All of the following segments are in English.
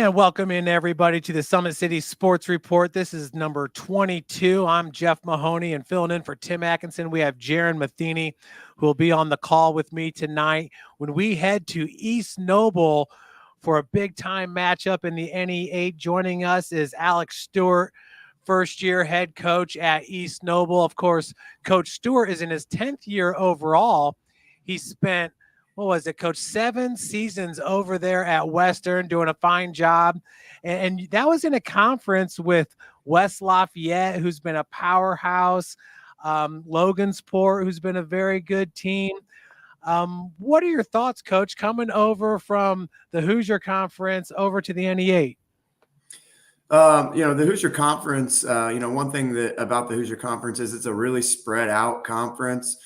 And welcome in everybody to the Summit City Sports Report. This is number 22. I'm Jeff Mahoney and filling in for Tim Atkinson. We have Jaron Matheny who will be on the call with me tonight when we head to East Noble for a big time matchup in the NE8. Joining us is Alex Stewart, first-year head coach at East Noble. Of course, Coach Stewart is in his 10th year overall. He spent, what was it, Coach, 7 seasons over there at Western doing a fine job. And that was in a conference with West Lafayette, who's been a powerhouse, Logansport, who's been a very good team. What are your thoughts, Coach, coming over from the Hoosier Conference over to the NE8? The Hoosier Conference, one thing about the Hoosier Conference is it's a really spread out conference.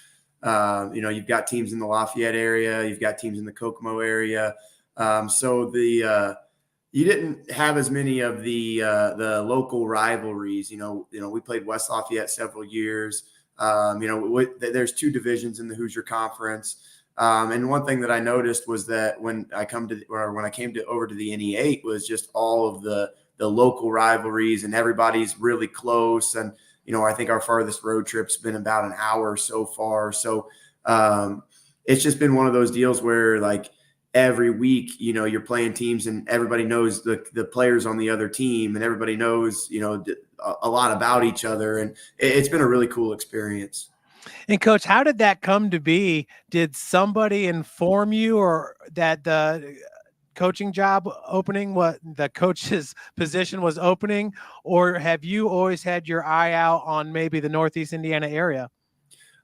You've got teams in the Lafayette area, you've got teams in the Kokomo area. You didn't have as many of the local rivalries. We played West Lafayette several years. There's 2 divisions in the Hoosier Conference. And one thing that I noticed was that when I came over to the NE8 was just all of the local rivalries, and everybody's really close. And, I think our farthest road trip's been about an hour so far. So it's just been one of those deals where, like, every week, you're playing teams and everybody knows the players on the other team, and everybody knows, a lot about each other. And it's been a really cool experience. And Coach, how did that come to be? Did somebody inform you or that the coaching job opening, what the coach's position was opening, or have you always had your eye out on maybe the Northeast Indiana area?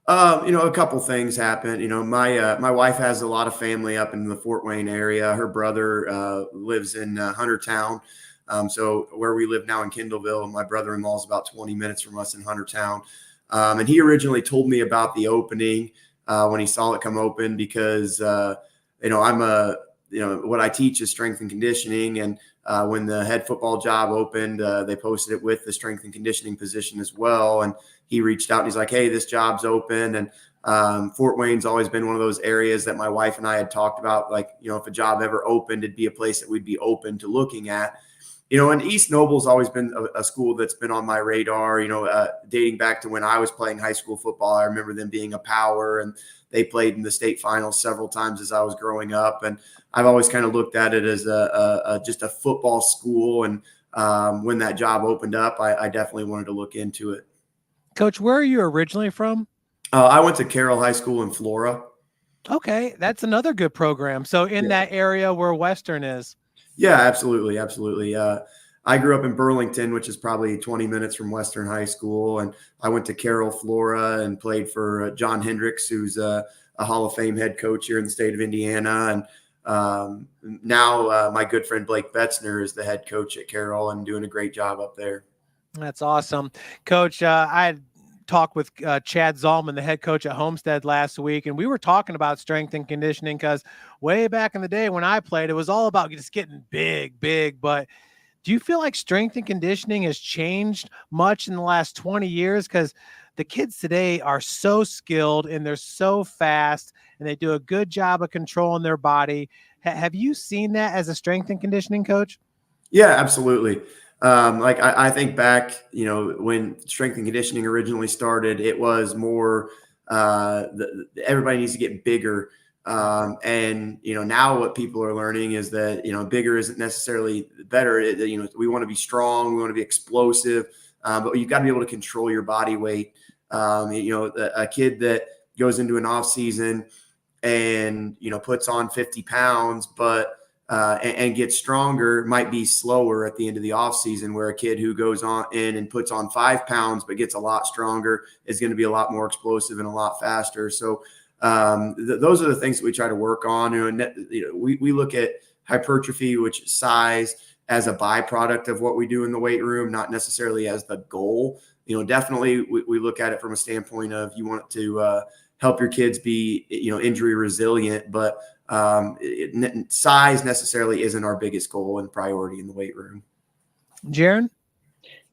A couple things happened. My wife has a lot of family up in the Fort Wayne area. Her brother lives in Huntertown. So where we live now in Kendallville, my brother-in-law is about 20 minutes from us in Huntertown. And he originally told me about the opening when he saw it come open because, what I teach is strength and conditioning. And when the head football job opened, they posted it with the strength and conditioning position as well. And he reached out and he's like, hey, this job's open. And Fort Wayne's always been one of those areas that my wife and I had talked about, like, if a job ever opened, it'd be a place that we'd be open to looking at. And East Noble's always been a school that's been on my radar, dating back to when I was playing high school football. I remember them being a power, and they played in the state finals several times as I was growing up. And I've always kind of looked at it as just a football school. And when that job opened up, I definitely wanted to look into it. Coach, where are you originally from? I went to Carroll High School in Flora. Okay, that's another good program. So in that area where Western is. Yeah, absolutely. Absolutely. I grew up in Burlington, which is probably 20 minutes from Western High School. And I went to Carroll, Flora, and played for John Hendricks, who's a Hall of Fame head coach here in the state of Indiana. And now my good friend Blake Betzner is the head coach at Carroll and doing a great job up there. That's awesome. Coach, I had talked with Chad Zalman, the head coach at Homestead last week, and we were talking about strength and conditioning because way back in the day when I played, it was all about just getting big. But do you feel like strength and conditioning has changed much in the last 20 years? Because the kids today are so skilled and they're so fast and they do a good job of controlling their body. Have you seen that as a strength and conditioning coach? Yeah, absolutely. I think back, when strength and conditioning originally started, it was more everybody needs to get bigger. Now what people are learning is that, bigger isn't necessarily better. We want to be strong, we want to be explosive, but you've got to be able to control your body weight. A kid that goes into an off season and, puts on 50 pounds, but and gets stronger might be slower at the end of the off season, where a kid who goes on in and puts on 5 pounds but gets a lot stronger is going to be a lot more explosive and a lot faster. So those are the things that we try to work on. We look at hypertrophy, which is size, as a byproduct of what we do in the weight room, not necessarily as the goal. Definitely we look at it from a standpoint of you want to help your kids be, injury resilient, but size necessarily isn't our biggest goal and priority in the weight room. Jaron?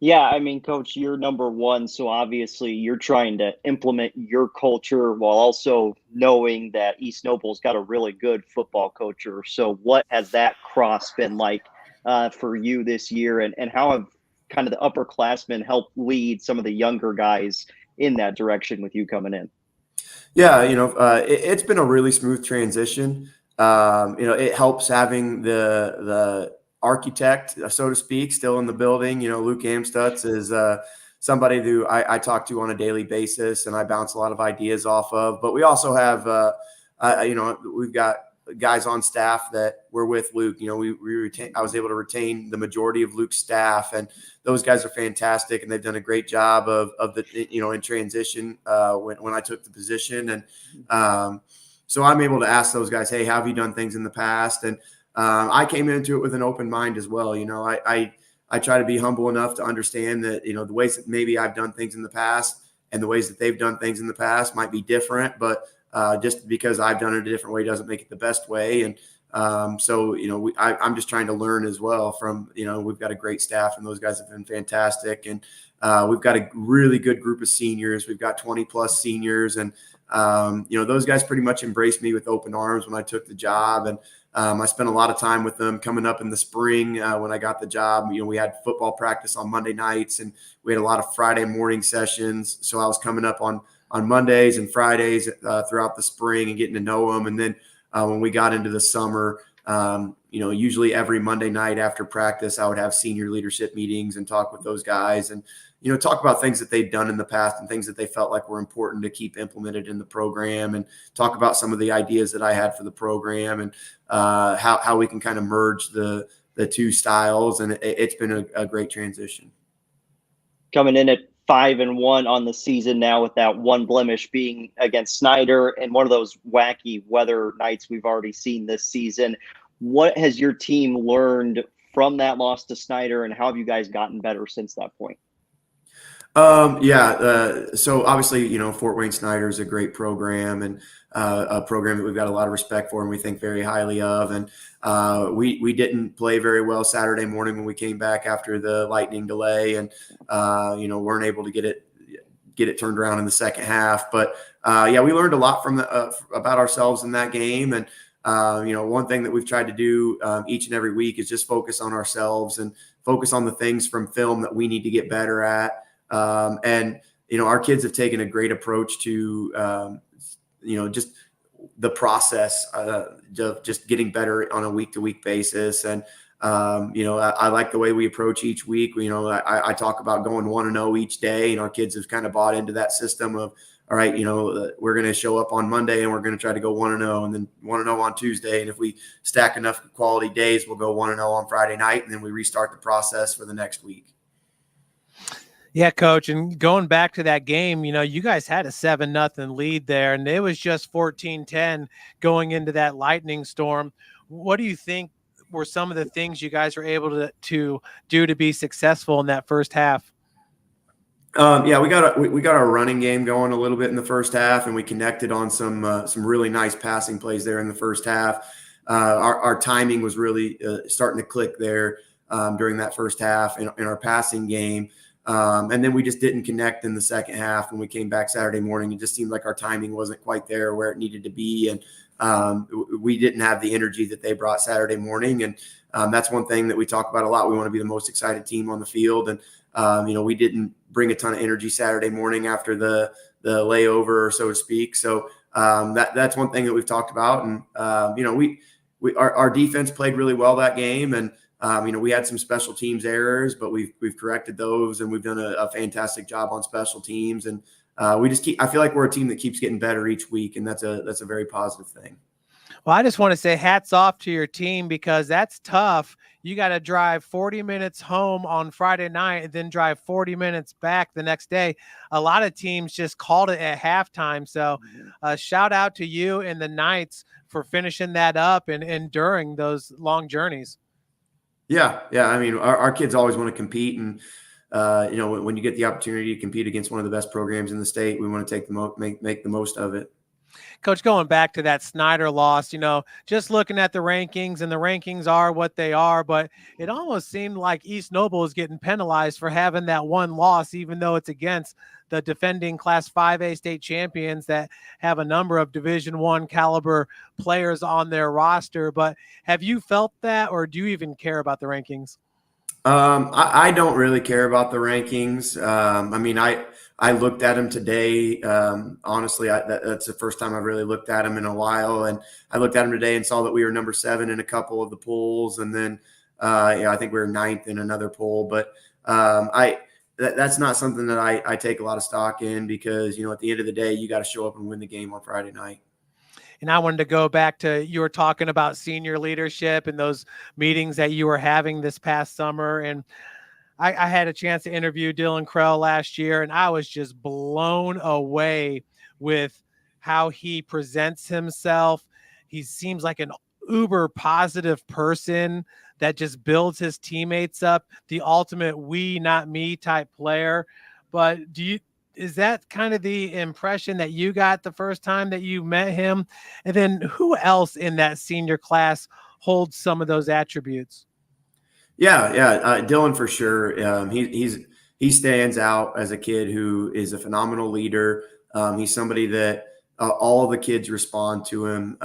Yeah, I mean, Coach, you're number one, so obviously you're trying to implement your culture while also knowing that East Noble's got a really good football culture. So what has that cross been like for you this year, and how have kind of the upperclassmen helped lead some of the younger guys in that direction with you coming in? Yeah, it's been a really smooth transition. It helps having the architect, so to speak, still in the building. Luke Amstutz is somebody who I talk to on a daily basis, and I bounce a lot of ideas off of. But we also have, we've got guys on staff that were with Luke. I was able to retain the majority of Luke's staff, and those guys are fantastic, and they've done a great job of the in transition when I took the position. And so I'm able to ask those guys, hey, how have you done things in the past? And I came into it with an open mind as well. I try to be humble enough to understand that, the ways that maybe I've done things in the past and the ways that they've done things in the past might be different, but just because I've done it a different way doesn't make it the best way. And so, I'm just trying to learn as well from, we've got a great staff, and those guys have been fantastic. And we've got a really good group of seniors. We've got 20 plus seniors, and those guys pretty much embraced me with open arms when I took the job. And I spent a lot of time with them coming up in the spring when I got the job. We had football practice on Monday nights, and we had a lot of Friday morning sessions. So I was coming up on Mondays and Fridays throughout the spring and getting to know them. And then when we got into the summer, usually every Monday night after practice, I would have senior leadership meetings and talk with those guys and, talk about things that they've done in the past and things that they felt like were important to keep implemented in the program, and talk about some of the ideas that I had for the program, and how we can kind of merge the two styles. And it's been a great transition. Coming in at 5-1 on the season now, with that one blemish being against Snyder and one of those wacky weather nights we've already seen this season. What has your team learned from that loss to Snyder, and how have you guys gotten better since that point? So obviously, Fort Wayne Snyder is a great program, and a program that we've got a lot of respect for and we think very highly of. And we didn't play very well Saturday morning when we came back after the lightning delay, and weren't able to get it turned around in the second half. But we learned a lot from about ourselves in that game. And one thing that we've tried to do each and every week is just focus on ourselves and focus on the things from film that we need to get better at. Our kids have taken a great approach to, just the process of just getting better on a week-to-week basis. And, I like the way we approach each week. I talk about going 1-0 each day, and our kids have kind of bought into that system of, all right, we're going to show up on Monday and we're going to try to go 1-0, and then 1-0 on Tuesday. And if we stack enough quality days, we'll go 1-0 on Friday night, and then we restart the process for the next week. Yeah, Coach, and going back to that game, you guys had a 7-0 lead there, and it was just 14-10 going into that lightning storm. What do you think were some of the things you guys were able to do to be successful in that first half? We got our running game going a little bit in the first half, and we connected on some really nice passing plays there in the first half. Our timing was really starting to click there during that first half in our passing game. And then we just didn't connect in the second half. When we came back Saturday morning, it just seemed like our timing wasn't quite there where it needed to be. And we didn't have the energy that they brought Saturday morning. And that's one thing that we talk about a lot. We want to be the most excited team on the field. And, we didn't bring a ton of energy Saturday morning after the layover, so to speak. So that's one thing that we've talked about. And, our defense played really well that game. And, we had some special teams errors, but we've corrected those, and we've done a fantastic job on special teams. And I feel like we're a team that keeps getting better each week, and that's a very positive thing. Well, I just want to say hats off to your team, because that's tough. You got to drive 40 minutes home on Friday night and then drive 40 minutes back the next day. A lot of teams just called it at halftime. So shout out to you and the Knights for finishing that up and enduring those long journeys. Yeah. I mean, our kids always want to compete, and when you get the opportunity to compete against one of the best programs in the state, we want to make the most of it. Coach, going back to that Snyder loss, just looking at the rankings, and the rankings are what they are, but it almost seemed like East Noble is getting penalized for having that one loss, even though it's against the defending Class 5A state champions that have a number of Division I caliber players on their roster. But have you felt that, or do you even care about the rankings? I don't really care about the rankings. I looked at them today. Honestly, that's the first time I've really looked at them in a while. And I looked at them today and saw that we were number 7 in a couple of the polls. And then, I think we were 9th in another poll. But that's not something that I take a lot of stock in, because, at the end of the day, you got to show up and win the game on Friday night. And I wanted to go back to, you were talking about senior leadership and those meetings that you were having this past summer. And I had a chance to interview Dylan Krell last year, and I was just blown away with how he presents himself. He seems like an uber positive person that just builds his teammates up, the ultimate we, not me type player. But is that kind of the impression that you got the first time that you met him? And then who else in that senior class holds some of those attributes? Yeah. Dylan, for sure. He stands out as a kid who is a phenomenal leader. He's somebody that all of the kids respond to him.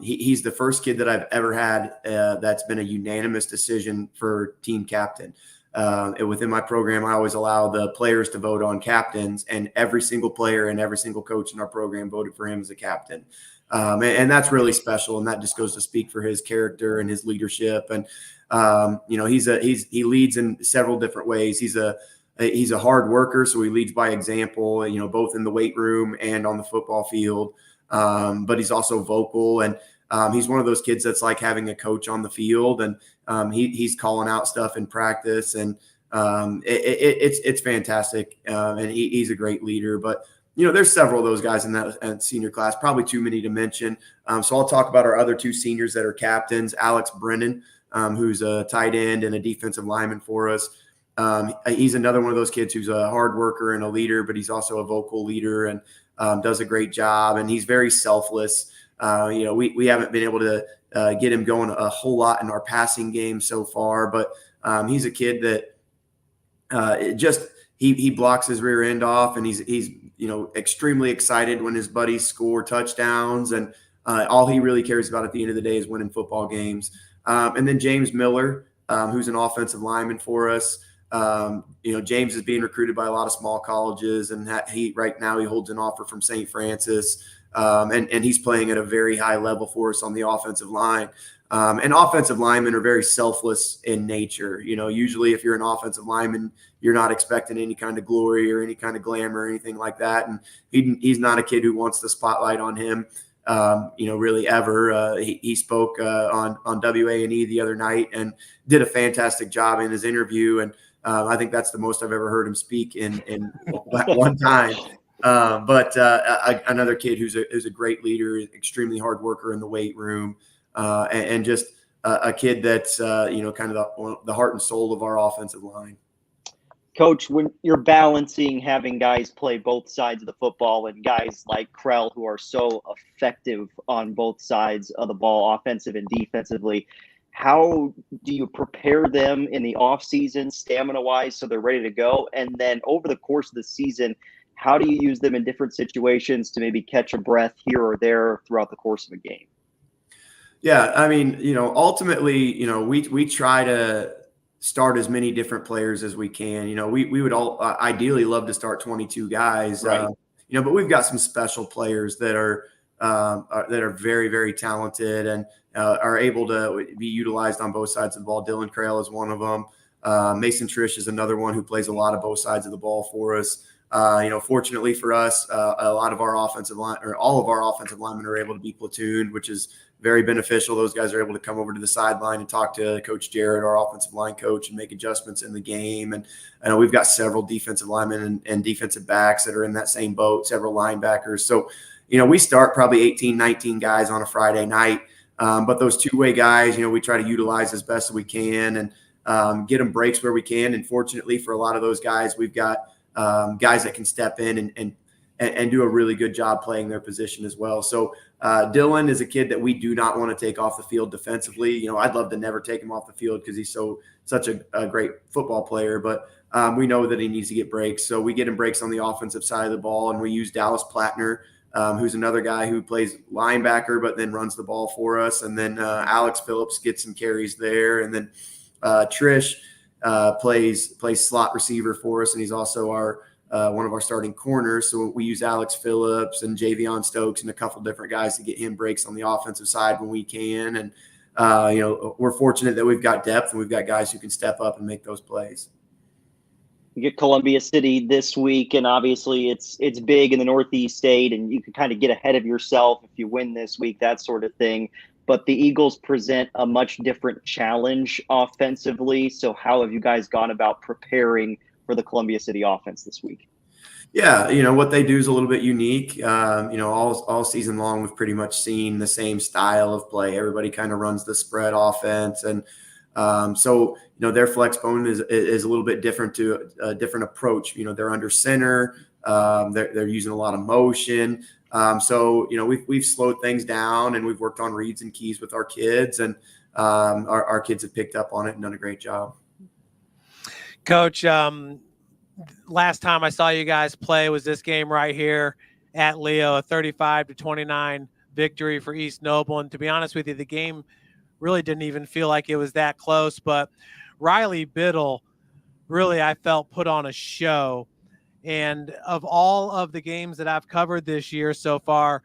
He's the first kid that I've ever had that's been a unanimous decision for team captain. Within my program, I always allow the players to vote on captains, and every single player and every single coach in our program voted for him as a captain. And that's really special. And that just goes to speak for his character and his leadership. And, he leads in several different ways. He's a hard worker, so he leads by example, both in the weight room and on the football field. But he's also vocal, and he's one of those kids that's like having a coach on the field, and he's calling out stuff in practice, and it's fantastic. And he's a great leader. But there's several of those guys in that senior class, probably too many to mention. So I'll talk about our other 2 seniors that are captains. Alex Brennan, who's a tight end and a defensive lineman for us. He's another one of those kids who's a hard worker and a leader, but he's also a vocal leader and does a great job. And he's very selfless. We haven't been able to get him going a whole lot in our passing game so far, but he's a kid that he blocks his rear end off, and he's extremely excited when his buddies score touchdowns, and all he really cares about at the end of the day is winning football games. And then James Miller, who's an offensive lineman for us. James is being recruited by a lot of small colleges, and right now he holds an offer from St. Francis, and he's playing at a very high level for us on the offensive line. And offensive linemen are very selfless in nature. Usually if you're an offensive lineman, you're not expecting any kind of glory or any kind of glamour or anything like that. And he's not a kid who wants the spotlight on him, really ever. He spoke on WA&E the other night and did a fantastic job in his interview. And I think that's the most I've ever heard him speak in one time. But another kid who's a great leader, extremely hard worker in the weight room, and just a kid that's kind of the heart and soul of our offensive line. Coach, when you're balancing having guys play both sides of the football and guys like Krell who are so effective on both sides of the ball, offensive and defensively, how do you prepare them in the offseason, stamina-wise, so they're ready to go? And then over the course of the season, how do you use them in different situations to maybe catch a breath here or there throughout the course of a game? Yeah, ultimately, we try to start as many different players as we can. We would all ideally love to start 22 guys, right. But we've got some special players that are very, very talented and are able to be utilized on both sides of the ball. Dylan Krell is one of them. Mason Trish is another one who plays a lot of both sides of the ball for us. Fortunately for us, a lot of our offensive line, or all of our offensive linemen, are able to be platooned, which is very beneficial. Those guys are able to come over to the sideline and talk to Coach Jarrett, our offensive line coach, and make adjustments in the game. And we've got several defensive linemen and defensive backs that are in that same boat, several linebackers. So, we start probably 18, 19 guys on a Friday night. But those two-way guys, we try to utilize as best as we can and get them breaks where we can. And fortunately for a lot of those guys, we've got guys that can step in and do a really good job playing their position as well. So Dylan is a kid that we do not want to take off the field defensively. I'd love to never take him off the field because he's such a great football player, but we know that he needs to get breaks. So we get him breaks on the offensive side of the ball, and we use Dallas Plattner, who's another guy who plays linebacker but then runs the ball for us. And then Alex Phillips gets some carries there. And then Trish plays slot receiver for us, and he's also one of our starting corners. So we use Alex Phillips and Javion Stokes and a couple different guys to get him breaks on the offensive side when we can. And, we're fortunate that we've got depth and we've got guys who can step up and make those plays. You get Columbia City this week, and obviously it's big in the Northeast state, and you can kind of get ahead of yourself if you win this week, that sort of thing. But the Eagles present a much different challenge offensively. So how have you guys gone about preparing for the Columbia City offense this week? Yeah, what they do is a little bit unique. All season long, we've pretty much seen the same style of play. Everybody kind of runs the spread offense, and so their flex bone is a little bit different to a different approach. They're under center. They're using a lot of motion. So we've slowed things down, and we've worked on reads and keys with our kids, and our kids have picked up on it and done a great job. Coach, last time I saw you guys play was this game right here at Leo, a 35-29 victory for East Noble. And to be honest with you, the game really didn't even feel like it was that close. But Riley Biddle, really, I felt, put on a show. And of all of the games that I've covered this year so far,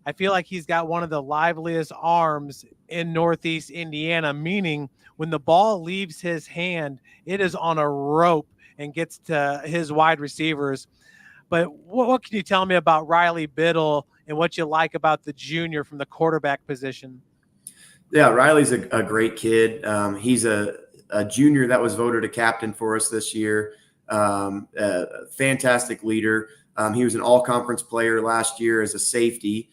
I feel like he's got one of the liveliest arms in Northeast Indiana, meaning when the ball leaves his hand, it is on a rope and gets to his wide receivers. But what can you tell me about Riley Biddle and what you like about the junior from the quarterback position? Yeah, Riley's a great kid. He's a junior that was voted a captain for us this year. A fantastic leader. He was an all-conference player last year as a safety.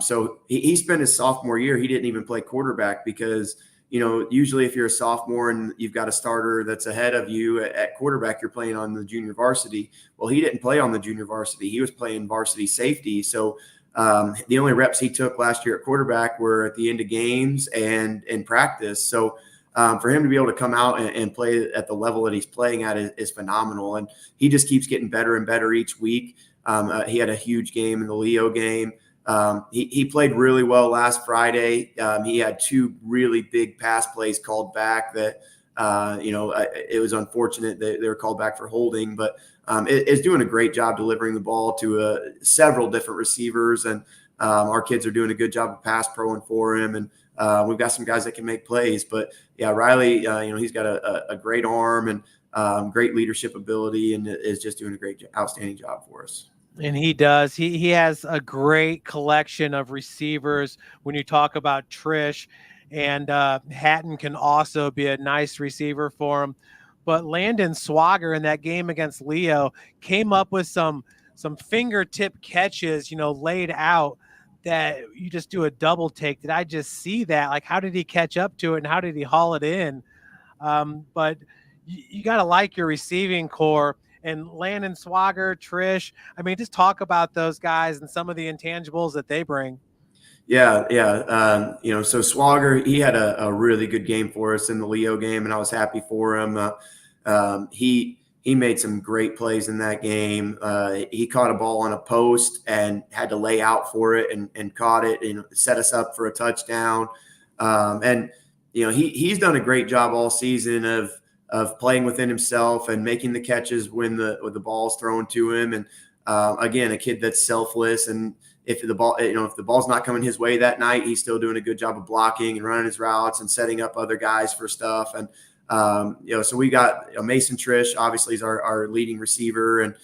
So he spent his sophomore year. He didn't even play quarterback because, usually if you're a sophomore and you've got a starter that's ahead of you at quarterback, you're playing on the junior varsity. Well, he didn't play on the junior varsity. He was playing varsity safety. So the only reps he took last year at quarterback were at the end of games and in practice. So for him to be able to come out and play at the level that he's playing at is phenomenal. And he just keeps getting better and better each week. He had a huge game in the Leo game. He played really well last Friday. He had two really big pass plays called back that, it was unfortunate that they were called back for holding, but is doing a great job delivering the ball to several different receivers. And our kids are doing a good job of pass proing for him. And we've got some guys that can make plays. But, yeah, Riley, he's got a great arm and great leadership ability and is just doing a outstanding job for us. And he does. He has a great collection of receivers. When you talk about Trish, and Hatton can also be a nice receiver for him. But Landon Swagger in that game against Leo came up with some fingertip catches, laid out that you just do a double take. Did I just see that? Like, how did he catch up to it and how did he haul it in? But you got to like your receiving core. And Landon Swagger, Trish, just talk about those guys and some of the intangibles that they bring. Yeah. So Swagger, he had a really good game for us in the Leo game, and I was happy for him. He made some great plays in that game. He caught a ball on a post and had to lay out for it and caught it and set us up for a touchdown. He's done a great job all season of playing within himself and making the catches when the ball's thrown to him. And again, a kid that's selfless. And if the ball's not coming his way that night, he's still doing a good job of blocking and running his routes and setting up other guys for stuff. And so we got Mason Trish, obviously, is our leading receiver, and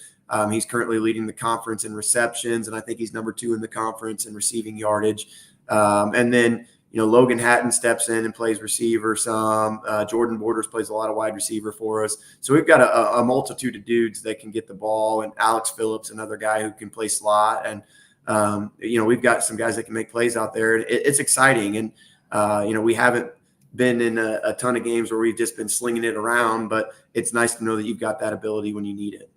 he's currently leading the conference in receptions, and I think he's number 2 in the conference in receiving yardage. And then Logan Hatton steps in and plays receiver some. Jordan Borders plays a lot of wide receiver for us. So we've got a multitude of dudes that can get the ball, and Alex Phillips, another guy who can play slot. And, we've got some guys that can make plays out there. It's exciting. And, we haven't been in a ton of games where we've just been slinging it around, but it's nice to know that you've got that ability when you need it.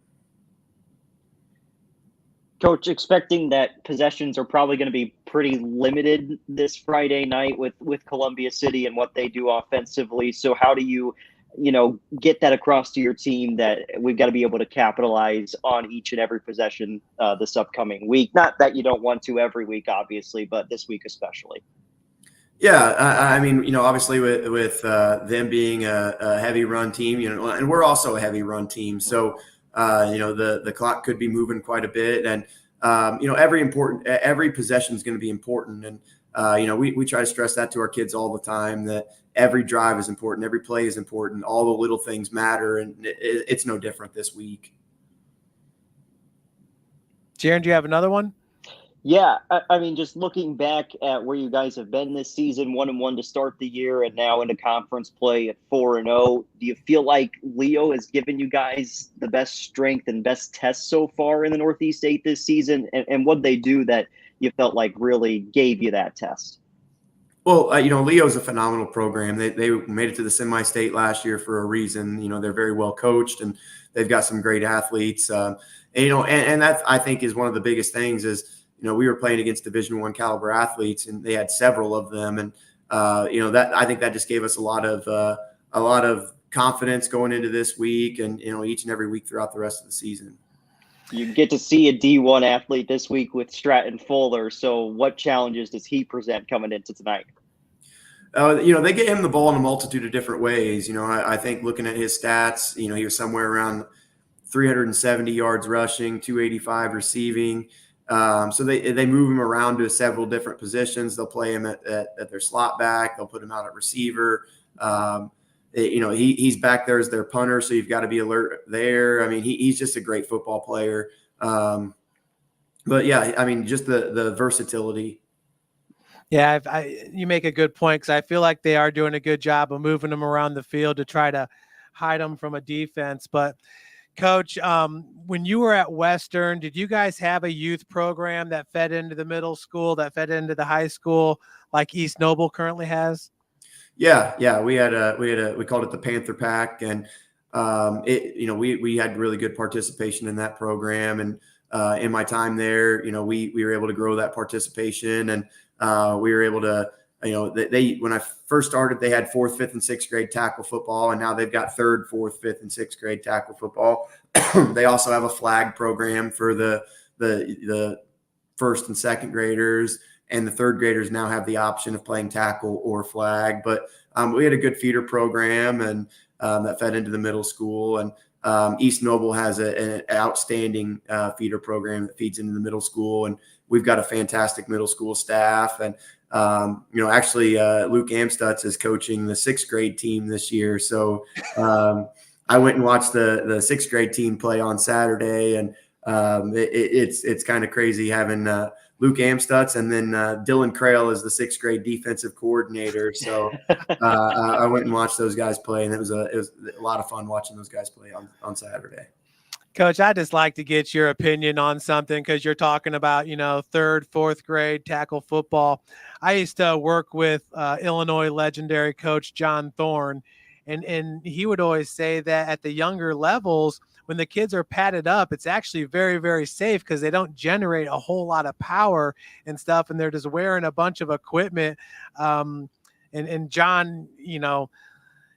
Coach, expecting that possessions are probably going to be pretty limited this Friday night with Columbia City and what they do offensively. So how do you get that across to your team that we've got to be able to capitalize on each and every possession this upcoming week? Not that you don't want to every week, obviously, but this week especially. Yeah, I mean, obviously with them being a heavy run team, and we're also a heavy run team, so the clock could be moving quite a bit, and every possession is going to be important, and we try to stress that to our kids all the time, that every drive is important, every play is important, all the little things matter, and it's no different this week. Jaron, do you have another one? Yeah, I mean, just looking back at where you guys have been this season, 1-1 to start the year, and now into conference play at 4-0. Do you feel like Leo has given you guys the best strength and best test so far in the Northeast 8 this season? And what they do that you felt like really gave you that test? Well, Leo's a phenomenal program. They made it to the semi-state last year for a reason. They're very well coached, and they've got some great athletes. And that I think is one of the biggest things is, we were playing against Division I caliber athletes, and they had several of them. And, that I think that just gave us a lot of confidence going into this week and, each and every week throughout the rest of the season. You get to see a D1 athlete this week with Stratton Fuller. So what challenges does he present coming into tonight? They get him the ball in a multitude of different ways. I think looking at his stats, he was somewhere around 370 yards rushing, 285 receiving. So they move him around to several different positions. They'll play him at their slot back. They'll put him out at receiver. He's back there as their punter, so you've got to be alert there. I mean, he's just a great football player. But yeah, I mean, just the versatility. Yeah, you make a good point, because I feel like they are doing a good job of moving them around the field to try to hide them from a defense. But Coach, when you were at Western, did you guys have a youth program that fed into the middle school, that fed into the high school, like East Noble currently has? Yeah. We called it the Panther Pack, and we had really good participation in that program. And in my time there, we were able to grow that participation, and we were able to. When I first started, they had 4th, 5th, and 6th grade tackle football, and now they've got 3rd, 4th, 5th, and 6th grade tackle football. They also have a flag program for the 1st and 2nd graders, and the 3rd graders now have the option of playing tackle or flag. But we had a good feeder program, and that fed into the middle school. And East Noble has an outstanding feeder program that feeds into the middle school, and we've got a fantastic middle school staff. And actually, Luke Amstutz is coaching the 6th grade team this year. So I went and watched the 6th grade team play on Saturday, and it's kind of crazy having Luke Amstutz, and then Dylan Crail is the 6th grade defensive coordinator. So I went and watched those guys play, and it was a lot of fun watching those guys play on Saturday. Coach, I'd just like to get your opinion on something, because you're talking about, 3rd, 4th grade tackle football. I used to work with Illinois legendary coach John Thorne, and he would always say that at the younger levels, when the kids are padded up, it's actually very, very safe, because they don't generate a whole lot of power and stuff, and they're just wearing a bunch of equipment. And John,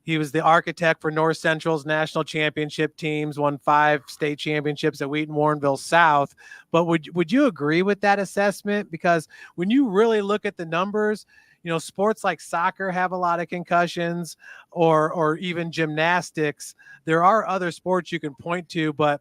he was the architect for North Central's national championship teams, won 5 state championships at Wheaton Warrenville South. But would you agree with that assessment? Because when you really look at the numbers, sports like soccer have a lot of concussions, or even gymnastics. There are other sports you can point to, but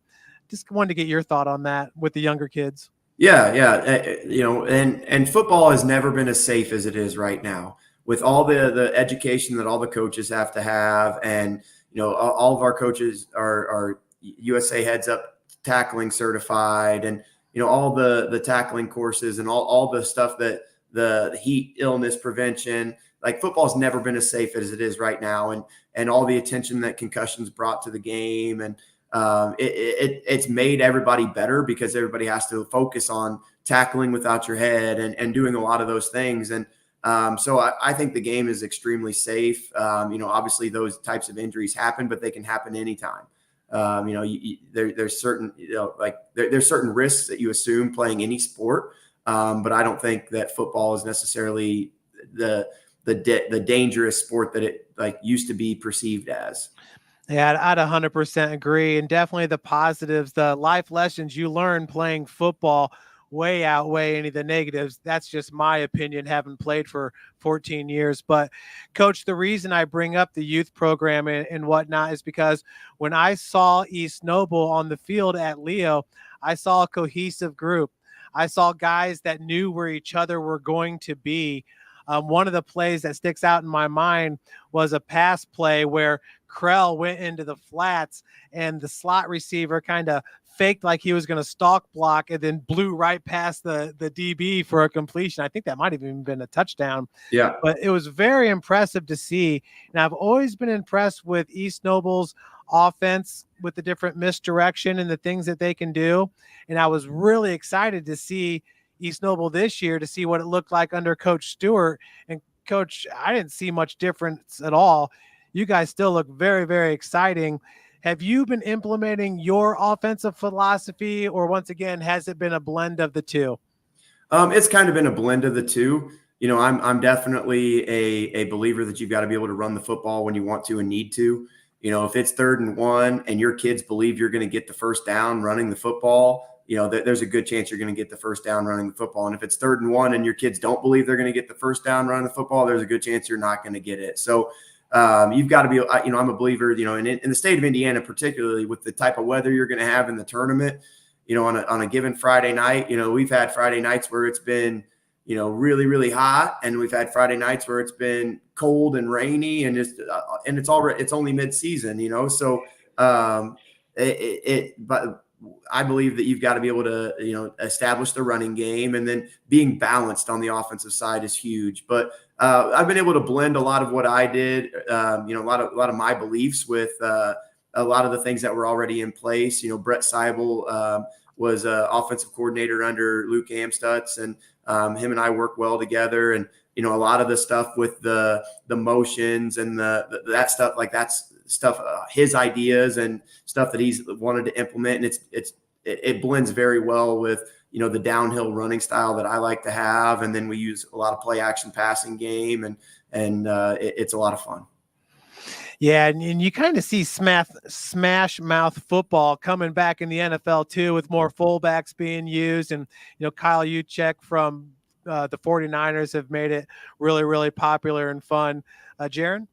just wanted to get your thought on that with the younger kids. Yeah. And football has never been as safe as it is right now, with all the education that all the coaches have to have. And, all of our coaches are USA Heads Up tackling certified, and, all the tackling courses and all the stuff that the heat illness prevention, like football's never been as safe as it is right now. And all the attention that concussions brought to the game. And it's made everybody better, because everybody has to focus on tackling without your head and doing a lot of those things. And so I think the game is extremely safe. Obviously those types of injuries happen, but they can happen anytime. There's certain, there's certain risks that you assume playing any sport. But I don't think that football is necessarily the dangerous sport that it used to be perceived as. Yeah, I'd 100% agree. And definitely the positives, the life lessons you learn playing football way outweigh any of the negatives. That's just my opinion, having played for 14 years. But, Coach, the reason I bring up the youth program and whatnot is because when I saw East Noble on the field at Leo, I saw a cohesive group. I saw guys that knew where each other were going to be. One of the plays that sticks out in my mind was a pass play where Krell went into the flats and the slot receiver kind of faked like he was going to stalk block and then blew right past the DB for a completion. I think that might have even been a touchdown. Yeah. But it was very impressive to see. And I've always been impressed with East Noble's offense with the different misdirection and the things that they can do. And I was really excited to see East Noble this year to see what it looked like under Coach Stewart. And Coach, I didn't see much difference at all. You guys still look very, very exciting. Have you been implementing your offensive philosophy, or once again, has it been a blend of the two? It's kind of been a blend of the two. I'm definitely a believer that you've got to be able to run the football when you want to and need to. If it's 3rd and 1 and your kids believe you're going to get the first down running the football, there's a good chance you're going to get the first down running the football. And if it's 3rd and 1 and your kids don't believe they're going to get the first down running the football, there's a good chance you're not going to get it. So you've got to be, I'm a believer, in the state of Indiana, particularly with the type of weather you're going to have in the tournament, on a given Friday night, we've had Friday nights where it's been, really, really hot. And we've had Friday nights where it's been cold and rainy and it's only mid-season, so but I believe that you've got to be able to, establish the running game, and then being balanced on the offensive side is huge. But I've been able to blend a lot of what I did, a lot of my beliefs with a lot of the things that were already in place. Brett Seibel was offensive coordinator under Luke Amstutz, and him and I work well together. And a lot of the stuff with the motions and that stuff, that's stuff, his ideas and stuff that he's wanted to implement. And it blends very well with, the downhill running style that I like to have. And then we use a lot of play action passing game, and it's a lot of fun. Yeah, and you kind of see smash mouth football coming back in the NFL too, with more fullbacks being used. And, Kyle Juszczyk from the 49ers have made it really, really popular and fun. Jaron?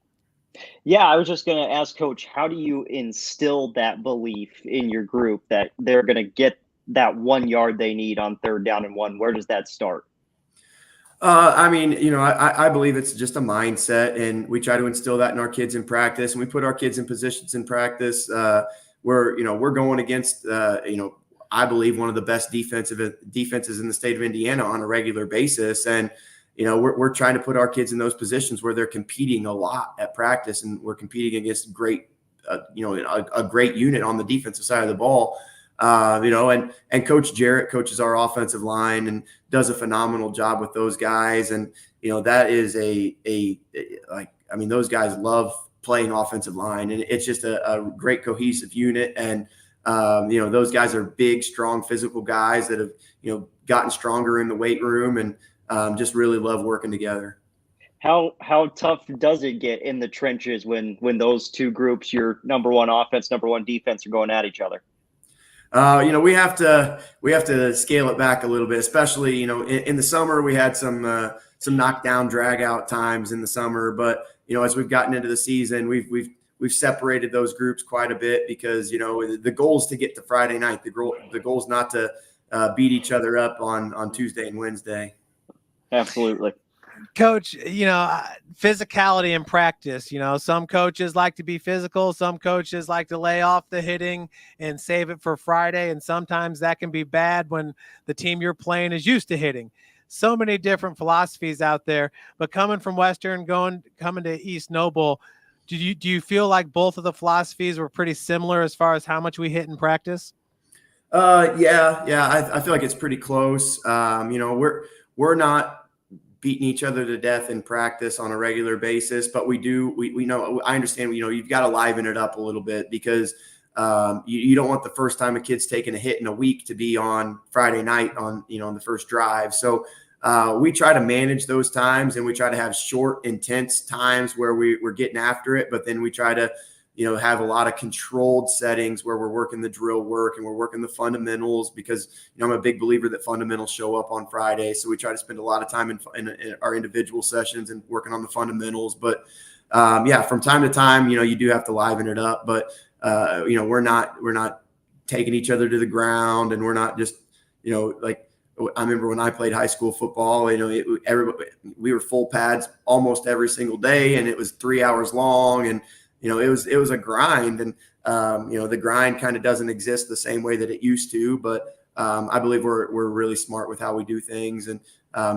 Yeah, I was just going to ask Coach, how do you instill that belief in your group that they're going to get that 1 yard they need on 3rd down and 1? Where does that start? I believe it's just a mindset, and we try to instill that in our kids in practice, and we put our kids in positions in practice where, we're going against, I believe one of the best defenses in the state of Indiana on a regular basis. And, we're trying to put our kids in those positions where they're competing a lot at practice, and we're competing against a great unit on the defensive side of the ball. And Coach Jarrett coaches our offensive line and does a phenomenal job with those guys. And, that is those guys love playing offensive line, and it's just a great cohesive unit. And, those guys are big, strong, physical guys that have, gotten stronger in the weight room, and just really love working together. How tough does it get in the trenches when those two groups, your number one offense, number one defense, are going at each other? We have to scale it back a little bit, especially, in the summer we had some knockdown drag out times in the summer, but, as we've gotten into the season, we've separated those groups quite a bit because, the goal is to get to Friday night. The goal is not to beat each other up on Tuesday and Wednesday. Absolutely. Coach, physicality in practice, some coaches like to be physical. Some coaches like to lay off the hitting and save it for Friday. And sometimes that can be bad when the team you're playing is used to hitting. So many different philosophies out there, but coming from Western, coming to East Noble, do you feel like both of the philosophies were pretty similar as far as how much we hit in practice? Yeah. I feel like it's pretty close. We're not beating each other to death in practice on a regular basis, but we know, I understand, you've got to liven it up a little bit because, you don't want the first time a kid's taken a hit in a week to be on Friday night on the first drive. So we try to manage those times, and we try to have short, intense times where we're getting after it. But then we try to, have a lot of controlled settings where we're working the drill work and we're working the fundamentals, because, I'm a big believer that fundamentals show up on Friday. So we try to spend a lot of time in our individual sessions and working on the fundamentals. But from time to time, you do have to liven it up, but we're not taking each other to the ground, and we're not just, like, I remember when I played high school football, we were full pads almost every single day, and it was 3 hours long, and it was a grind, and the grind kind of doesn't exist the same way that it used to. But I believe we're really smart with how we do things, and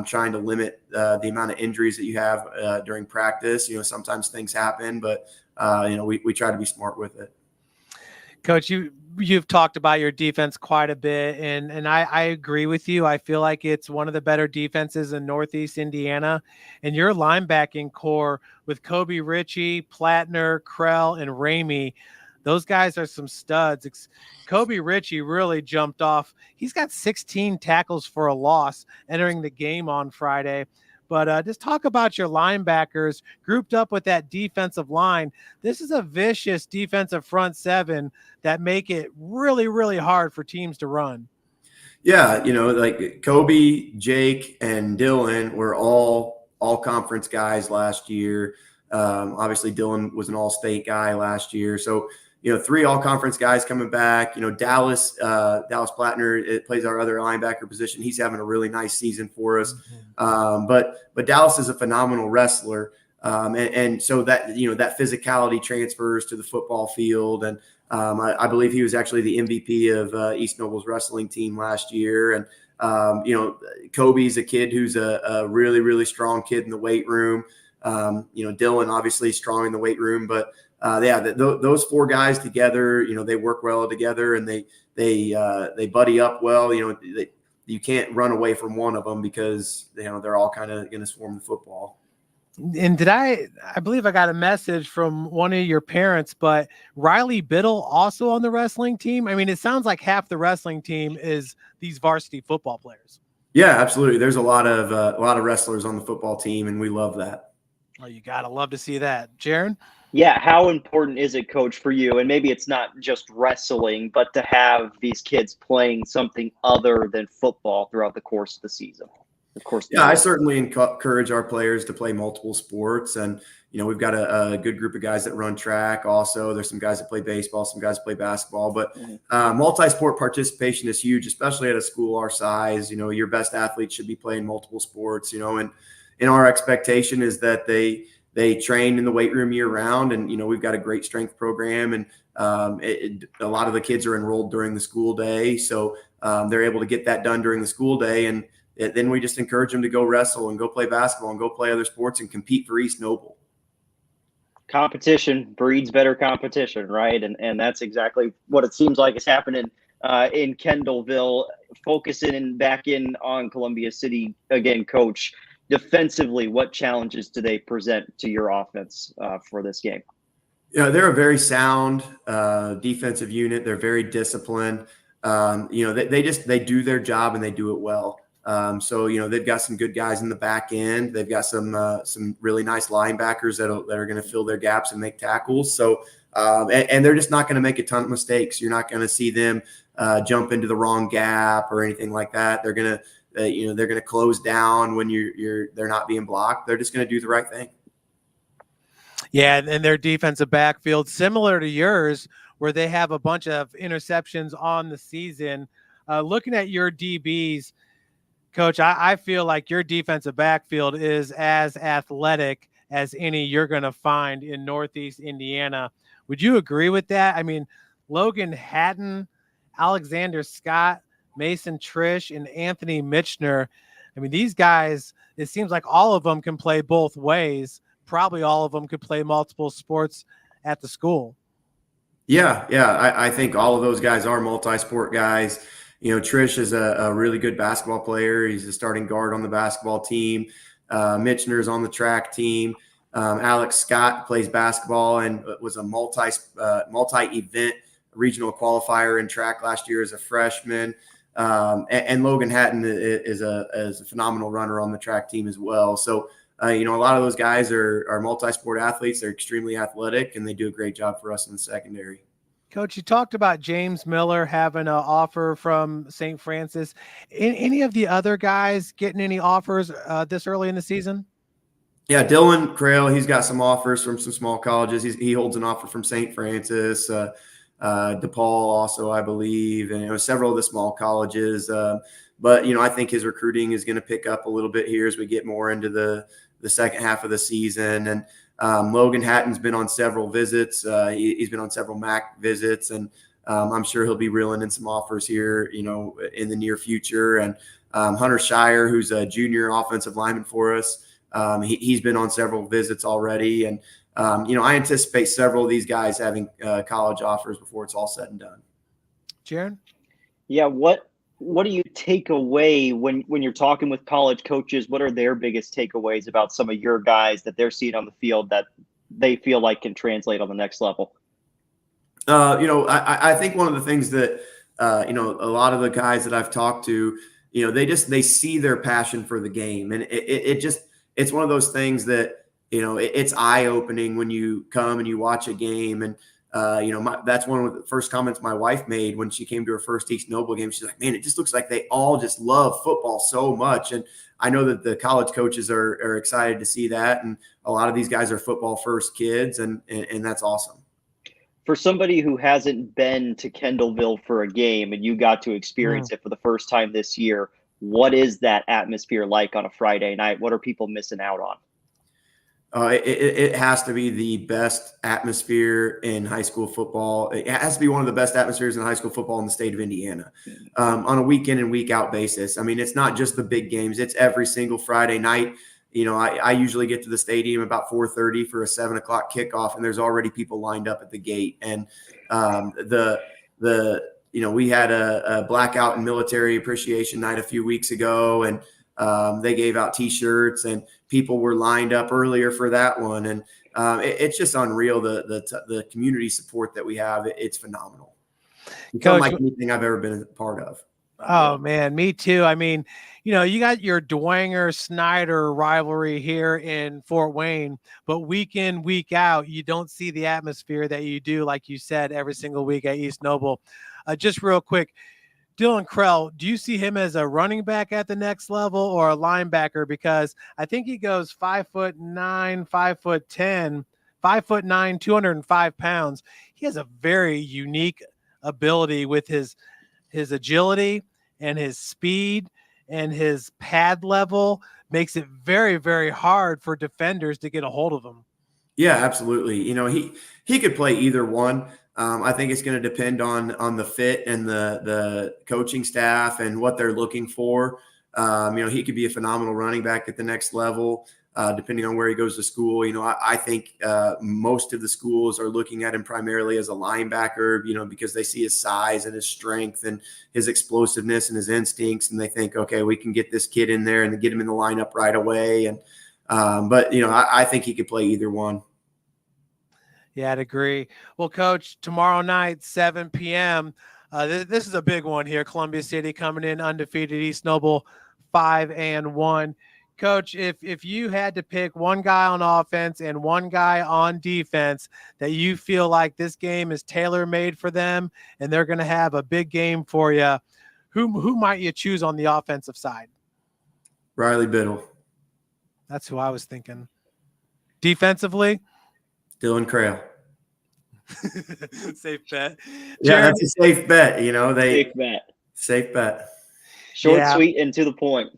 trying to limit the amount of injuries that you have during practice. Sometimes things happen, but we try to be smart with it. Coach, you've talked about your defense quite a bit, and I agree with you. I feel like it's one of the better defenses in Northeast Indiana, and your linebacking core with Kobe Ritchie, Plattner, Krell, and Ramey, those guys are some studs. Kobe Ritchie really jumped off. He's got 16 tackles for a loss entering the game on Friday. But just talk about your linebackers grouped up with that defensive line. This is a vicious defensive front seven that make it really, really hard for teams to run. Yeah, like Kobe, Jake, and Dylan were all conference guys last year. Obviously, Dylan was an all-state guy last year. So, 3 all-conference guys coming back. Dallas Plattner plays our other linebacker position. He's having a really nice season for us. But Dallas is a phenomenal wrestler. And so that, that physicality transfers to the football field. And I believe he was actually the MVP of East Noble's wrestling team last year. And, Kobe's a kid who's a really, really strong kid in the weight room. Dylan obviously strong in the weight room, but those 4 guys together, they work well together, and they buddy up well. You can't run away from one of them, because they're all kind of going to swarm the football. And I believe I got a message from one of your parents, but Riley Biddle also on the wrestling team. I mean, it sounds like half the wrestling team is these varsity football players. Yeah, absolutely. There's a lot of wrestlers on the football team, and we love that. Oh, you gotta love to see that, Jaron. Yeah, how important is it, Coach, for you? And maybe it's not just wrestling, but to have these kids playing something other than football throughout the course of the season. Of course. Yeah, I certainly encourage our players to play multiple sports, and we've got a good group of guys that run track. Also, there's some guys that play baseball, some guys that play basketball. But multi-sport participation is huge, especially at a school our size. Your best athletes should be playing multiple sports. And our expectation is that they train in the weight room year round, and we've got a great strength program, and a lot of the kids are enrolled during the school day, so they're able to get that done during the school day, and then we just encourage them to go wrestle and go play basketball and go play other sports and compete for East Noble. Competition breeds better competition, right? And that's exactly what it seems like is happening in Kendallville. Focusing back in on Columbia City again, Coach. Defensively, what challenges do they present to your offense for this game? They're a very sound defensive unit. They're very disciplined. They do their job, and they do it well. So they've got some good guys in the back end. They've got some really nice linebackers that are going to fill their gaps and make tackles. So and they're just not going to make a ton of mistakes. You're not going to see them jump into the wrong gap or anything like that. They're going to they're going to close down when they're not being blocked. They're just going to do the right thing. Yeah, and their defensive backfield, similar to yours, where they have a bunch of interceptions on the season. Looking at your DBs, Coach, I feel like your defensive backfield is as athletic as any you're going to find in Northeast Indiana. Would you agree with that? I mean, Logan Hatton, Alexander Scott, Mason Trish, and Anthony Mitchner. I mean, these guys, it seems like all of them can play both ways. Probably all of them could play multiple sports at the school. Yeah. I think all of those guys are multi-sport guys. Trish is a really good basketball player. He's a starting guard on the basketball team. Mitchner's on the track team. Alex Scott plays basketball and was a multi-event regional qualifier in track last year as a freshman. And Logan Hatton is a phenomenal runner on the track team as well. So, a lot of those guys are multi-sport athletes. They're extremely athletic, and they do a great job for us in the secondary. Coach, you talked about James Miller having an offer from St. Francis. Any of the other guys getting any offers this early in the season? Yeah, Dylan Crail, he's got some offers from some small colleges. He holds an offer from St. Francis, DePaul also, I believe, and several of the small colleges. But I think his recruiting is going to pick up a little bit here as we get more into the second half of the season. And Logan Hatton's been on several visits. He's been on several MAC visits, and I'm sure he'll be reeling in some offers here, in the near future. And Hunter Shire, who's a junior offensive lineman for us, he's been on several visits already. And, I anticipate several of these guys having college offers before it's all said and done. Jaron? Yeah. What do you take away when you're talking with college coaches? What are their biggest takeaways about some of your guys that they're seeing on the field that they feel like can translate on the next level? I think one of the things that, a lot of the guys that I've talked to, they see their passion for the game. And it's one of those things that, it's eye-opening when you come and you watch a game. And, that's one of the first comments my wife made when she came to her first East Noble game. She's like, man, it just looks like they all just love football so much. And I know that the college coaches are excited to see that. And a lot of these guys are football first kids, and that's awesome. For somebody who hasn't been to Kendallville for a game and you got to experience it for the first time this year, what is that atmosphere like on a Friday night? What are people missing out on? It has to be the best atmosphere in high school football. It has to be one of the best atmospheres in high school football in the state of Indiana, on a week in and week out basis. I mean, it's not just the big games. It's every single Friday night. I usually get to the stadium about 4:30 for a 7 o'clock kickoff, and there's already people lined up at the gate. And we had a blackout and military appreciation night a few weeks ago, and they gave out T-shirts, and people were lined up earlier for that one. And it's just unreal, the community support that we have. It's phenomenal. It's unlike anything I've ever been a part of. Oh, man, me too. I mean, you got your Dwenger-Snyder rivalry here in Fort Wayne, but week in, week out, you don't see the atmosphere that you do, like you said, every single week at East Noble. Just real quick, Dylan Krell, do you see him as a running back at the next level or a linebacker? Because I think he goes 5'9", 5'10", 5'9", 205 pounds. He has a very unique ability with his agility and his speed and his pad level. Makes it very, very hard for defenders to get a hold of him. Yeah, absolutely. He could play either one. I think it's going to depend on the fit and the coaching staff and what they're looking for. He could be a phenomenal running back at the next level, depending on where he goes to school. I think most of the schools are looking at him primarily as a linebacker, because they see his size and his strength and his explosiveness and his instincts. And they think, okay, we can get this kid in there and get him in the lineup right away. And but I think he could play either one. Yeah, I'd agree. Well, Coach, tomorrow night, 7 p.m., this is a big one here. Columbia City coming in undefeated, East Noble 5-1. Coach, if you had to pick one guy on offense and one guy on defense that you feel like this game is tailor-made for them and they're going to have a big game for you, who might you choose on the offensive side? Riley Biddle. That's who I was thinking. Defensively? Dylan Crail. Safe bet. Yeah, that's a safe bet. Safe bet. Short, sweet, and to the point.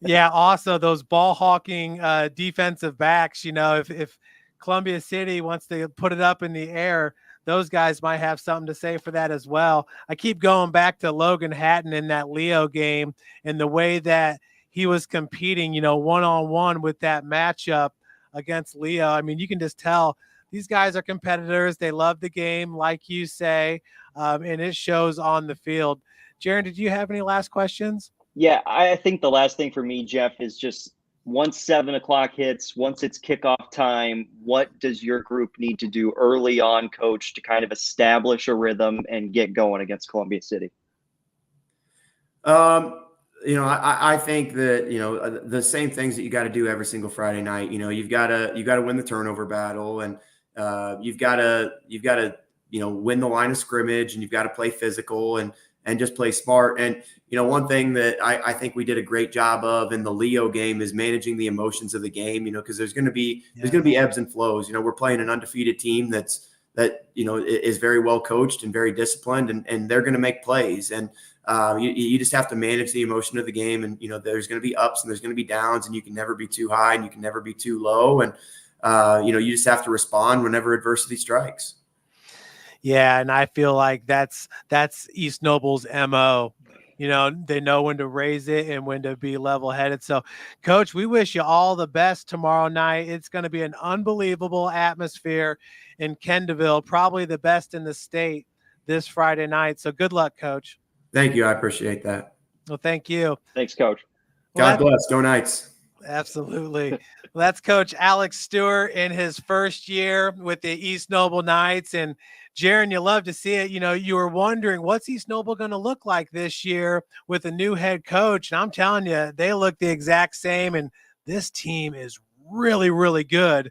Yeah. Also, those ball hawking defensive backs. If Columbia City wants to put it up in the air, those guys might have something to say for that as well. I keep going back to Logan Hatton in that Leo game and the way that he was competing, one-on-one with that matchup against Leo. I mean, you can just tell these guys are competitors. They love the game, like you say, and it shows on the field. Jaron, did you have any last questions? Yeah, I think the last thing for me, Jeff, is just once 7 o'clock hits, once it's kickoff time, what does your group need to do early on, Coach, to kind of establish a rhythm and get going against Columbia City? I think that, the same things that you got to do every single Friday night. You've got to win the turnover battle, and you've got to win the line of scrimmage, and you've got to play physical and just play smart. And one thing that I think we did a great job of in the Leo game is managing the emotions of the game. Because there's going to be ebbs and flows. We're playing an undefeated team that is very well coached and very disciplined, and they're going to make plays. And you just have to manage the emotion of the game. And, there's going to be ups and there's going to be downs, and you can never be too high and you can never be too low. And, you just have to respond whenever adversity strikes. Yeah. And I feel like that's East Noble's MO. They know when to raise it and when to be level headed. So, Coach, we wish you all the best tomorrow night. It's going to be an unbelievable atmosphere in Kendallville, probably the best in the state this Friday night. So good luck, Coach. Thank you. I appreciate that. Well, thank you. Thanks, Coach. God bless. Go Knights. Absolutely. Well, that's Coach Alex Stewart in his first year with the East Noble Knights. And Jaron, you love to see it. You were wondering what's East Noble going to look like this year with a new head coach. And I'm telling you, they look the exact same. And this team is really, really good.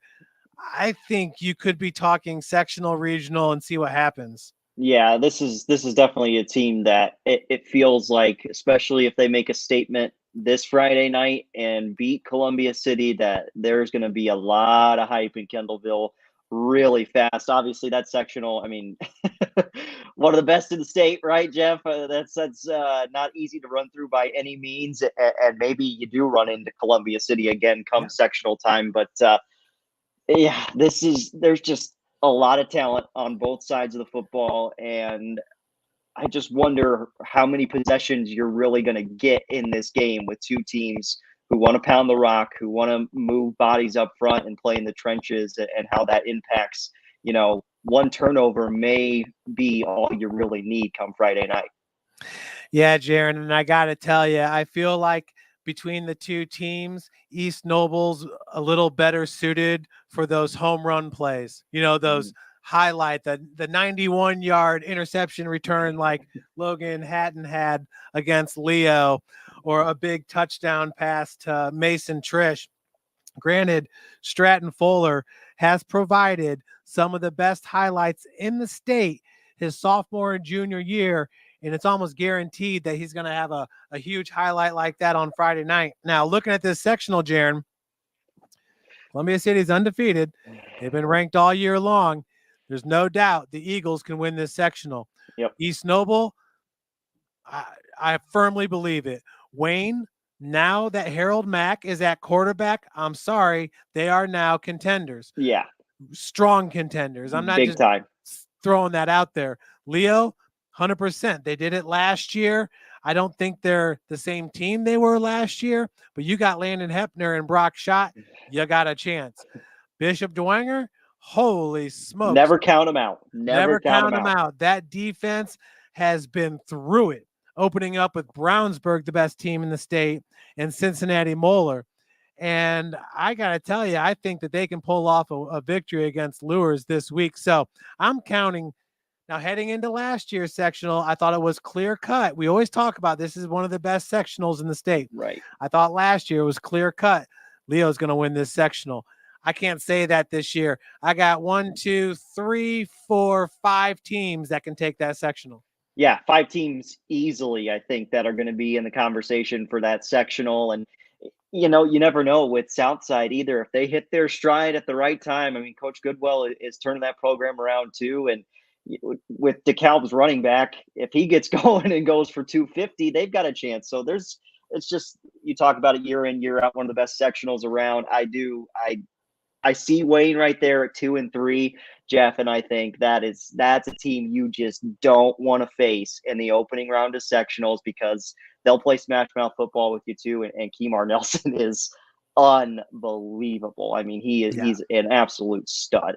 I think you could be talking sectional, regional, and see what happens. Yeah, this is definitely a team that it feels like, especially if they make a statement this Friday night and beat Columbia City, that there's going to be a lot of hype in Kendallville really fast. Obviously, that sectional, I mean, one of the best in the state, right, Jeff? That's not easy to run through by any means, and maybe you do run into Columbia City again come sectional time, but yeah, there's just a lot of talent on both sides of the football, and I just wonder how many possessions you're really going to get in this game with two teams who want to pound the rock, who want to move bodies up front and play in the trenches, and how that impacts, one turnover may be all you really need come Friday night. Yeah, Jaron, and I got to tell you, I feel like between the two teams, East Noble's a little better suited for those home run plays. Those highlight the 91-yard interception return like Logan Hatton had against Leo, or a big touchdown pass to Mason Trish. Granted, Stratton Fuller has provided some of the best highlights in the state his sophomore and junior year, and it's almost guaranteed that he's going to have a huge highlight like that on Friday night. Now, looking at this sectional, Jaron, Columbia City's undefeated. They've been ranked all year long. There's no doubt the Eagles can win this sectional. Yep. East Noble, I firmly believe it. Wayne, now that Harold Mack is at quarterback, I'm sorry, they are now contenders. Yeah. Strong contenders. I'm not big just time throwing that out there. Leo, 100%. They did it last year. I don't think they're the same team they were last year, but you got Landon Hepner and Brock Schott, you got a chance. Bishop Dwenger, holy smokes. Never count them out. Never count them out. That defense has been through it, opening up with Brownsburg, the best team in the state, and Cincinnati Moeller. And I got to tell you, I think that they can pull off a victory against Lures this week. So I'm counting. Now, heading into last year's sectional, I thought it was clear cut. We always talk about this is one of the best sectionals in the state. Right. I thought last year was clear cut. Leo's going to win this sectional. I can't say that this year. I got 1, 2, 3, 4, 5 teams that can take that sectional. Yeah, 5 teams easily, I think, that are going to be in the conversation for that sectional. And, you never know with Southside either. If they hit their stride at the right time, I mean, Coach Goodwell is turning that program around too. And with DeKalb's running back, if he gets going and goes for 250, they've got a chance. So it's just, you talk about it year in, year out, one of the best sectionals around. I see Wayne right there at 2 and 3, Jeff, and I think that's a team you just don't want to face in the opening round of sectionals, because they'll play smash mouth football with you too. And Kemar Nelson is unbelievable. I mean, he's an absolute stud.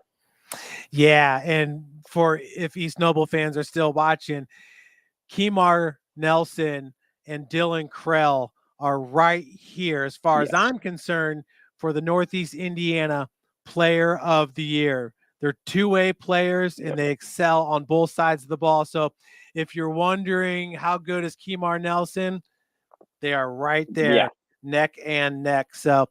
Yeah, and if East Noble fans are still watching, Kemar Nelson and Dylan Krell are right here, as far as Yes. I'm concerned, for the Northeast Indiana Player of the Year. They're two-way players, and they excel on both sides of the ball. So if you're wondering how good is Kemar Nelson, they are right there, neck and neck. So,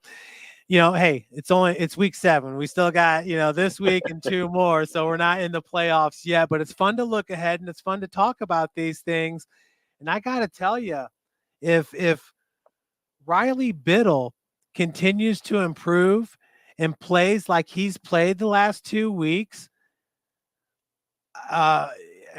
hey, it's week 7. We still got, this week and 2 more. So we're not in the playoffs yet, but it's fun to look ahead and it's fun to talk about these things. And I got to tell you, if Riley Biddle continues to improve and plays like he's played the last 2 weeks,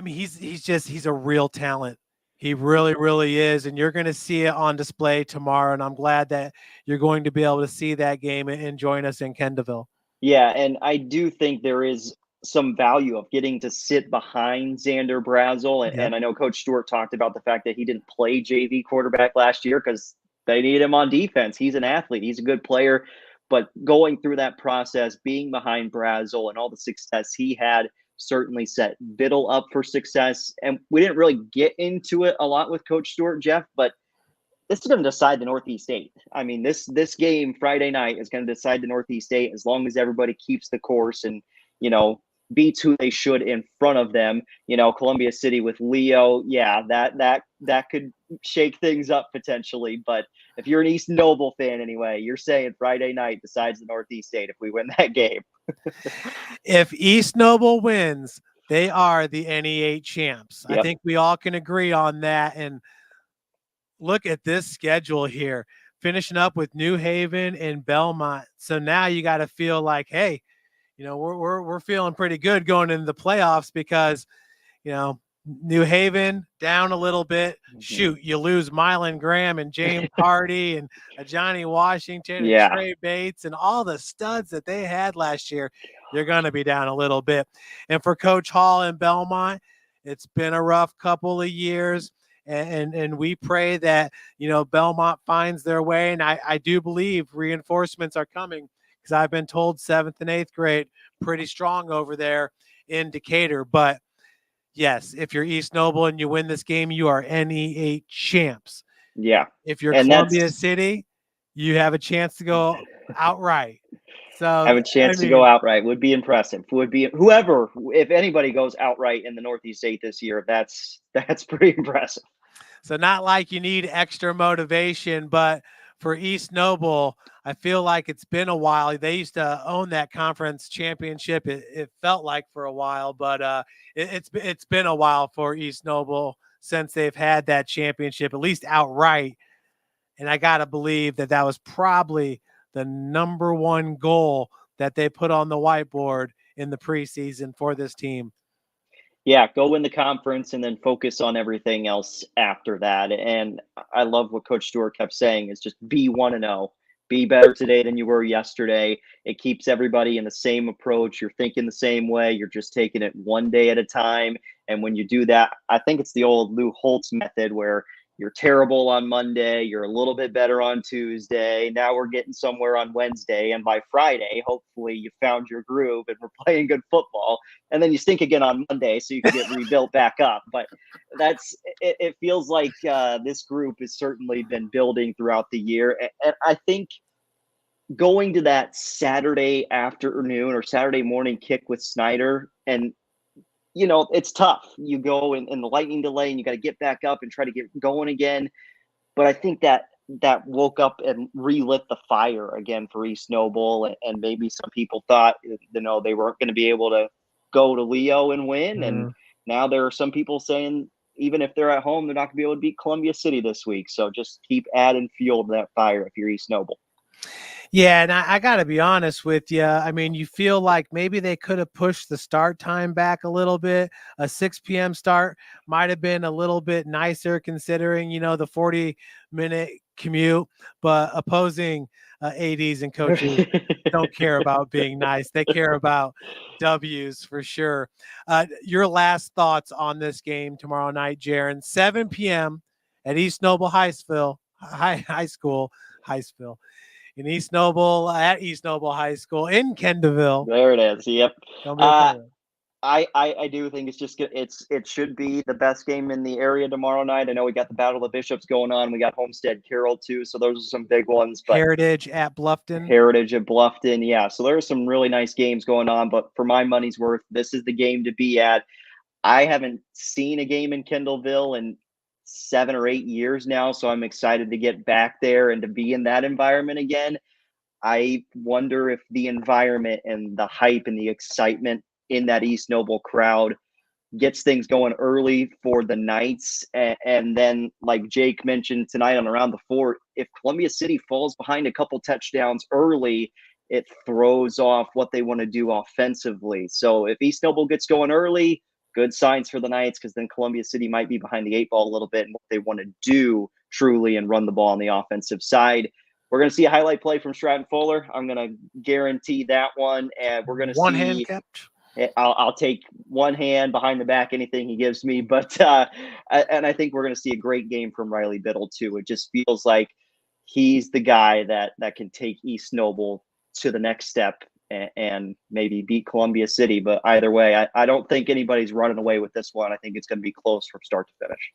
he's a real talent. He really, really is. And you're going to see it on display tomorrow. And I'm glad that you're going to be able to see that game and join us in Kendallville. Yeah, and I do think there is some value of getting to sit behind Xander Brazel. And I know Coach Stewart talked about the fact that he didn't play JV quarterback last year because they need him on defense. He's an athlete. He's a good player. But going through that process, being behind Brazel and all the success he had certainly set Biddle up for success. And we didn't really get into it a lot with Coach Stewart, Jeff, but this is going to decide the Northeast 8. I mean, this game Friday night is going to decide the Northeast 8 as long as everybody keeps the course and, beats who they should in front of them. Columbia City with Leo, that could shake things up potentially. But if you're an East Noble fan anyway, you're saying Friday night decides the Northeast 8 if we win that game. If East Noble wins, they are the NE8 champs. Yep. I think we all can agree on that. And look at this schedule here, finishing up with New Haven and Belmont. So now you got to feel like, hey, we're feeling pretty good going into the playoffs because, New Haven down a little bit. Shoot, you lose Mylan Graham and James Hardy and Johnny Washington and Trey Bates and all the studs that they had last year. You're going to be down a little bit. And for Coach Hall in Belmont, it's been a rough couple of years. And we pray that, Belmont finds their way. And I do believe reinforcements are coming because I've been told 7th and 8th grade pretty strong over there in Decatur. But yes, if you're East Noble and you win this game, you are NE8 champs. Yeah. If you're Columbia City, you have a chance to go outright. So have a chance to go outright would be impressive. Would be whoever, if anybody goes outright in the Northeast 8 this year, that's pretty impressive. So not like you need extra motivation, but for East Noble, I feel like it's been a while. They used to own that conference championship. It felt like for a while, but it's been a while for East Noble since they've had that championship, at least outright. And I got to believe that was probably the number one goal that they put on the whiteboard in the preseason for this team. Yeah, go win the conference and then focus on everything else after that. And I love what Coach Stewart kept saying is just be 1-0. Be better today than you were yesterday. It keeps everybody in the same approach. You're thinking the same way. You're just taking it one day at a time. And when you do that, I think it's the old Lou Holtz method where you're terrible on Monday, you're a little bit better on Tuesday. Now we're getting somewhere on Wednesday. And by Friday, hopefully you found your groove and we're playing good football. And then you stink again on Monday so you can get rebuilt back up. But it feels like this group has certainly been building throughout the year. And I think going to that Saturday afternoon or Saturday morning kick with Snyder, and it's tough. You go in the lightning delay and you got to get back up and try to get going again. But I think that woke up and relit the fire again for East Noble. And maybe some people thought, they weren't going to be able to go to Leo and win. And now there are some people saying, even if they're at home, they're not going to be able to beat Columbia City this week. So just keep adding fuel to that fire if you're East Noble. Yeah, and I got to be honest with you. I mean, you feel like maybe they could have pushed the start time back a little bit. A 6 p.m. start might have been a little bit nicer considering, the 40-minute commute. But opposing ADs and coaches don't care about being nice. They care about W's for sure. Your last thoughts on this game tomorrow night, Jaron. 7 p.m. at East Noble High School. In East Noble, at East Noble High School in Kendallville. There it is. Yep. I do think it's just it should be the best game in the area tomorrow night. I know we got the Battle of the Bishops going on. We got Homestead Carroll too, so those are some big ones. But Heritage at Bluffton. Heritage at Bluffton, yeah. So there are some really nice games going on. But for my money's worth, this is the game to be at. I haven't seen a game in Kendallville in 7 or 8 years now, so I'm excited to get back there and to be in that environment again. I wonder if the environment and the hype and the excitement in that East Noble crowd gets things going early for the Knights. And then, like Jake mentioned tonight on Around the Fort, if Columbia City falls behind a couple touchdowns early, it throws off what they want to do offensively. So if East Noble gets going early, good signs for the Knights, because then Columbia City might be behind the 8 ball a little bit and what they want to do truly and run the ball on the offensive side. We're going to see a highlight play from Stratton Fuller. I'm going to guarantee that one. And we're going to see one hand kept. I'll take one hand behind the back, anything he gives me. But and I think we're going to see a great game from Riley Biddle too. It just feels like he's the guy that can take East Noble to the next step and maybe beat Columbia City. But either way, I don't think anybody's running away with this one. I think it's going to be close from start to finish.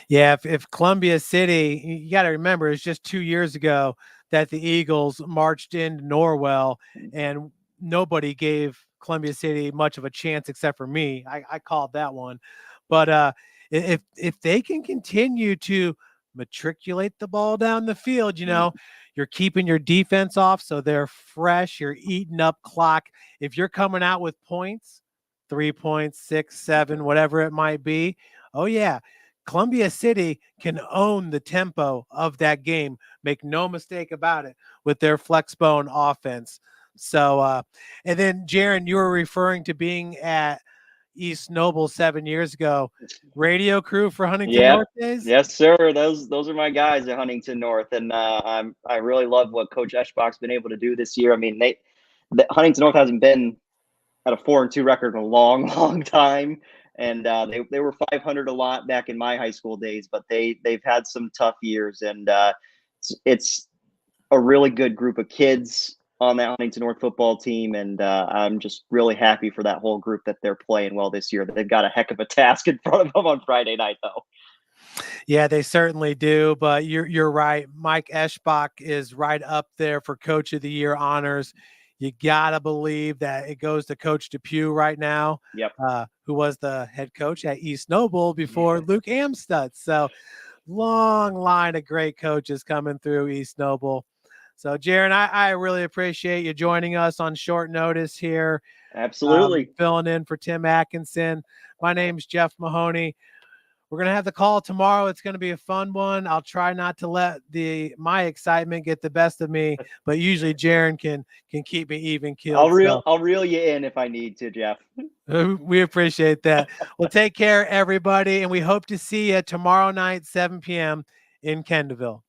Yeah, if Columbia City, you got to remember, it's just 2 years ago that the Eagles marched into Norwell and nobody gave Columbia City much of a chance except for me. I called that one. But if they can continue to matriculate the ball down the field, you're keeping your defense off so they're fresh, you're eating up clock. If you're coming out with points, 3 points, 6, 7, whatever it might be, oh yeah, Columbia City can own the tempo of that game. Make no mistake about it with their flexbone offense. So, and then Jaron, you were referring to being at East Noble 7 years ago. Radio crew for Huntington North days? Yes, sir. Those are my guys at Huntington North, and I really love what Coach Eschbach's been able to do this year. I mean, Huntington North hasn't been at a 4-2 record in a long, long time, and they were 500 a lot back in my high school days, but they've had some tough years, and it's a really good group of kids on that Huntington North football team, and I'm just really happy for that whole group that they're playing well this year. They've got a heck of a task in front of them on Friday night, though. Yeah, they certainly do, but you're right. Mike Eschbach is right up there for Coach of the Year honors. You got to believe that it goes to Coach Depew right now, who was the head coach at East Noble before Luke Amstutz. So long line of great coaches coming through East Noble. So, Jaron, I really appreciate you joining us on short notice here. Absolutely. Filling in for Tim Atkinson. My name's Jeff Mahoney. We're going to have the call tomorrow. It's going to be a fun one. I'll try not to let my excitement get the best of me, but usually Jaron can keep me even keeled. I'll reel you in if I need to, Jeff. We appreciate that. Well, take care, everybody, and we hope to see you tomorrow night, 7 p.m. in Kendallville.